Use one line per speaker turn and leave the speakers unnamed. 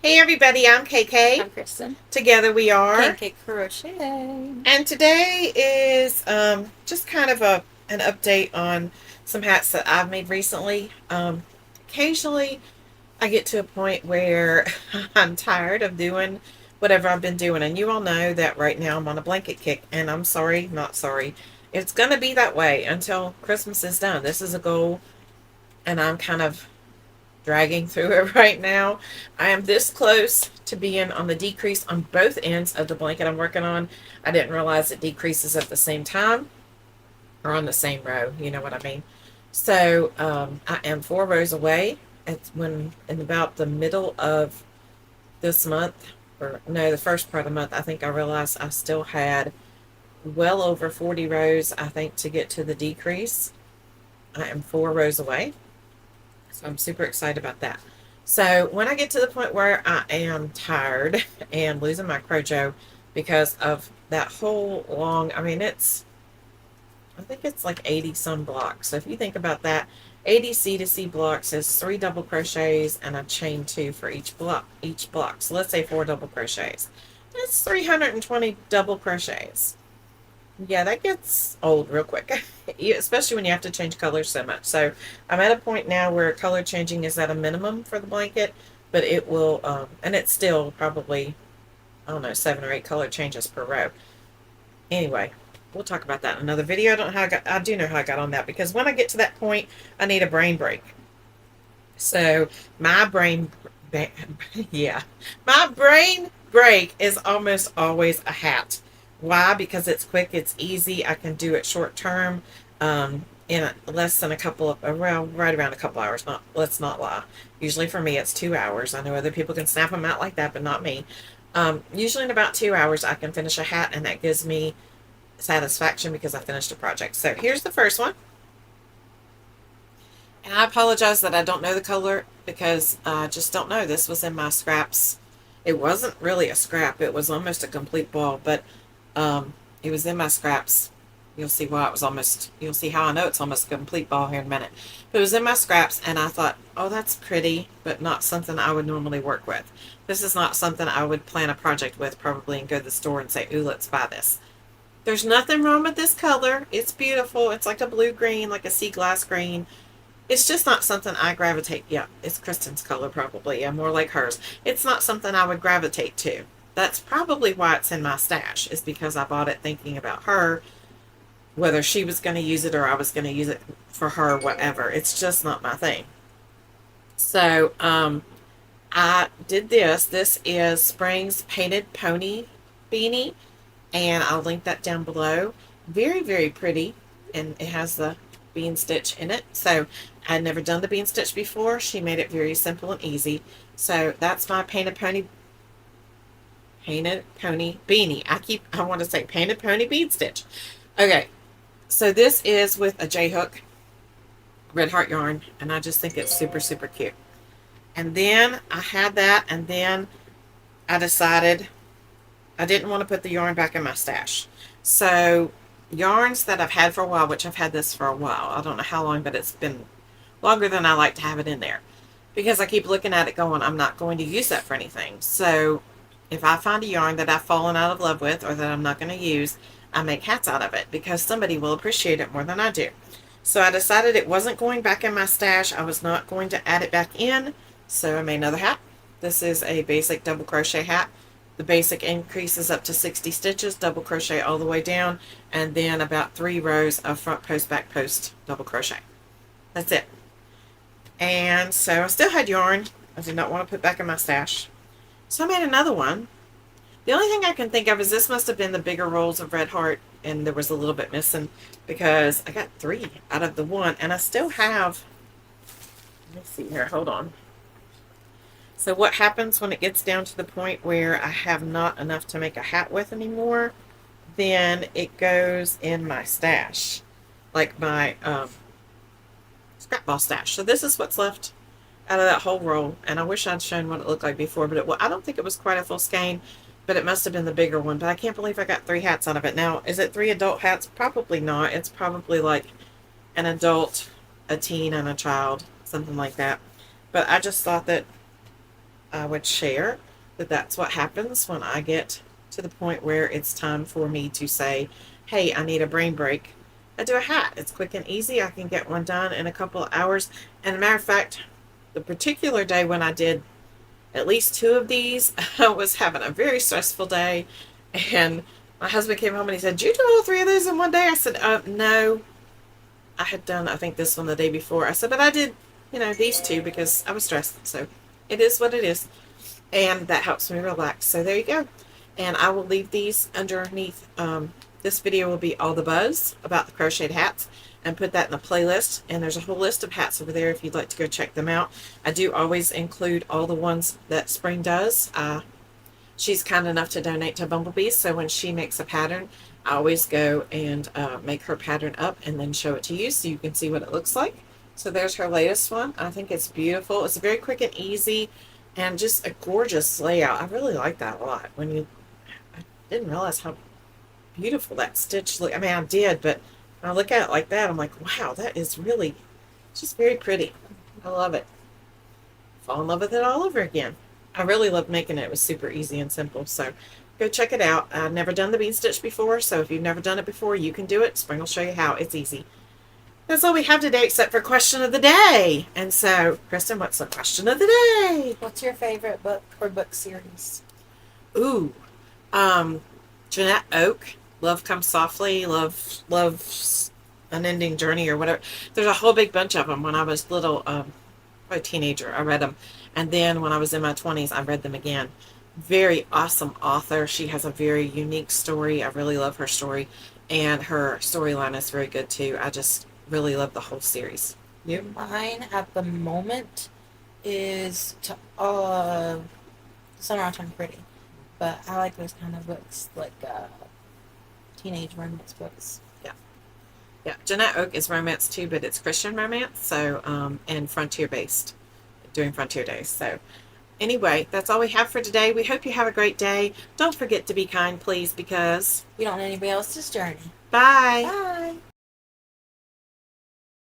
Hey everybody, I'm KK.
I'm Kristen.
Together we are.
KK Crochet.
And today is just kind of an update on some hats that I've made recently. Occasionally I get to a point where I'm tired of doing whatever I've been doing. And you all know that right now I'm on a blanket kick. And I'm sorry, not sorry. It's going to be that way until Christmas is done. This is a goal. And I'm kind of dragging through it right now. I am this close to being on the decrease on both ends of the blanket I'm working on. I didn't realize it decreases at the same time or on the same row. You know what I mean? So I am 4 rows away. It's when in about the middle of this month, or no, the first part of the month, I think I realized I still had well over 40 rows, I think, to get to the decrease. I am 4 rows away. So I'm super excited about that. So when I get to the point where I am tired and losing my crojo because of that whole long, I think it's like 80 some blocks. So if you think about that, 80 C to C blocks is 3 double crochets and a chain 2 for each block. So let's say 4 double crochets. That's 320 double crochets. Yeah, that gets old real quick, especially when you have to change colors so much. So I'm at a point now where color changing is at a minimum for the blanket, but it will, and it's still probably, I don't know, 7 or 8 color changes per row. Anyway, we'll talk about that in another video. I do know how I got on that because when I get to that point, I need a brain break. So my brain, yeah, my brain break is almost always a hat. Why? Because it's quick, it's easy. I can do it short term, in less than a couple of, well, right around a couple hours. Not, let's not lie. Usually for me, it's 2 hours. I know other people can snap them out like that, but not me. Usually in about 2 hours, I can finish a hat, and that gives me satisfaction because I finished a project. So here's the first one. And I apologize that I don't know the color because I just don't know. This was in my scraps. It wasn't really a scrap. It was almost a complete ball, but it was in my scraps. You'll see why it was almost, you'll see how I know it's almost a complete ball here in a minute. But it was in my scraps, and I thought, oh, that's pretty, but not something I would normally work with. This is not something I would plan a project with probably and go to the store and say, ooh, let's buy this. There's nothing wrong with this color. It's beautiful. It's like a blue-green, like a sea glass green. It's just not something I gravitate. Yeah, it's Kristen's color probably. Yeah, more like hers. It's not something I would gravitate to. That's probably why it's in my stash, is because I bought it thinking about her, whether she was going to use it or I was going to use it for her, whatever. It's just not my thing. So, I did this. This is Spring's Painted Pony Beanie, and I'll link that down below. Very, very pretty, and it has the bean stitch in it. So I'd never done the bean stitch before. She made it very simple and easy. So that's my painted pony beanie. I want to say painted pony bean stitch. Okay, so this is with a J hook red heart yarn, and I just think it's super, super cute. And then I had that, and then I decided I didn't want to put the yarn back in my stash. So yarns that I've had for a while, which I've had this for a while. I don't know how long, but it's been longer than I like to have it in there. Because I keep looking at it going, I'm not going to use that for anything. So if I find a yarn that I've fallen out of love with or that I'm not going to use, I make hats out of it because somebody will appreciate it more than I do. So I decided it wasn't going back in my stash. I was not going to add it back in. So I made another hat. This is a basic double crochet hat. The basic increases up to 60 stitches, double crochet all the way down, and then about 3 rows of front post, back post, double crochet. That's it. And so I still had yarn I did not want to put back in my stash. So I made another one. The only thing I can think of is this must have been the bigger rolls of Red Heart, and there was a little bit missing because I got 3 out of the one, and I still have, let me see here, hold on. So what happens when it gets down to the point where I have not enough to make a hat with anymore, then it goes in my stash, like my scrap ball stash. So this is what's left out of that whole roll, and I wish I'd shown what it looked like before, but I don't think it was quite a full skein, but it must have been the bigger one. But I can't believe I got 3 hats out of it. Now, is it 3 adult hats? Probably not. It's probably like an adult, a teen, and a child, something like that. But I just thought that I would share that that's what happens when I get to the point where it's time for me to say, hey, I need a brain break. I do a hat. It's quick and easy. I can get one done in a couple of hours. And a matter of fact, the particular day when I did at least two of these, I was having a very stressful day. And my husband came home and he said, did you do all three of those in one day? I said, no. I had done, I think, this one the day before. I said, but I did, these two because I was stressed. So it is what it is. And that helps me relax. So there you go. And I will leave these underneath. This video will be all the buzz about the crocheted hats and put that in the playlist. And there's a whole list of hats over there if you'd like to go check them out. I do always include all the ones that Spring does. She's kind enough to donate to Bumblebee, so when she makes a pattern, I always go and make her pattern up and then show it to you so you can see what it looks like. So there's her latest one. I think it's beautiful. It's very quick and easy and just a gorgeous layout. I really like that a lot. I didn't realize how beautiful that stitch looked. I mean, I did, but when I look at it like that, I'm like, wow, that is really just very pretty. I love it. Fall in love with it all over again. I really loved making it. It was super easy and simple. So go check it out. I've never done the bean stitch before, so if you've never done it before, you can do it. Spring will show you how. It's easy. That's all we have today except for question of the day. And so, Kristen, what's the question of the day?
What's your favorite book or book series?
Ooh, Jeanette Oak, Love Comes Softly, Love's Unending Journey, or whatever. There's a whole big bunch of them. When I was little, a teenager, I read them. And then when I was in my 20s, I read them again. Very awesome author. She has a very unique story. I really love her story. And her storyline is very good too. I just really love the whole series. You?
Mine at the moment is Summer Time Pretty. But I like those kind of books, like teenage romance books.
Yeah. Jeanette Oak is romance too, but it's Christian romance, so and frontier based, doing frontier days. So anyway, that's all we have for today. We hope you have a great day. Don't forget to be kind, please, because
you don't know anybody else's journey.
Bye.
Bye.